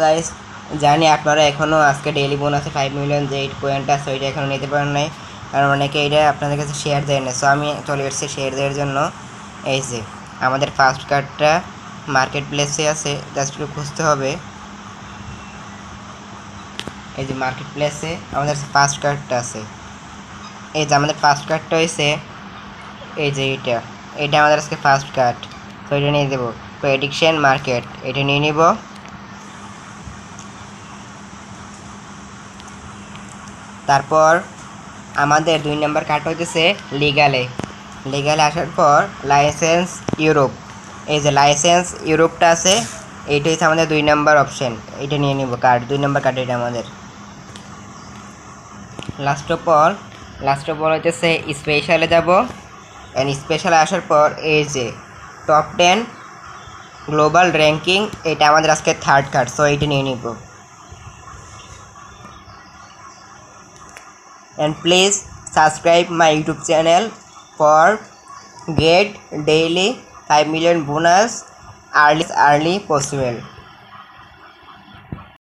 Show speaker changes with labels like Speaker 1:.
Speaker 1: Guys, জানি আপনারা এখনও আজকে ডেইলি বোনাসে 5 মিলিয়ন যে 8 পয়েন্ট আছে ওইটা এখনও নিতে পারেন নাই, কারণ অনেকে এটা আপনাদের কাছে শেয়ার দেয় না। সো আমি চলে এসেছি শেয়ার দেওয়ার জন্য। এই যে আমাদের ফার্স্ট কার্ডটা মার্কেট প্লেসে আছে, জাস্ট একটু খুঁজতে হবে। এই যে মার্কেট প্লেসে আমাদের ফার্স্ট কার্ডটা আছে। এই যে আমাদের ফার্স্ট কার্ডটা হয়েছে এই যে এটা আমাদের আজকে ফার্স্ট কার্ড। তো এটা নিয়ে দেবো প্রেডিকশন মার্কেট, এটা নিয়ে নিব। তারপর আমাদের 2 নম্বর কার্ড হইতেছে লিগালে আসার পর লাইসেন্স ইউরোপ। এই যে লাইসেন্স ইউরোপটা আছে, এইটা হচ্ছে আমাদের 2 নম্বর অপশন। এটা নিয়ে নিব কার্ড, 2 নম্বর কার্ড এটা আমাদের। লাস্ট অফ অল হইতেছে স্পেশালে যাব। অ্যান্ড স্পেশালে আসার পর এই যে টপ 10 গ্লোবাল র্যাঙ্কিং, এটা আমাদের আজকে থার্ড কার্ড। সো এইটা নিয়ে নিব। And please subscribe my YouTube channel for get daily 5 million bonus early possible.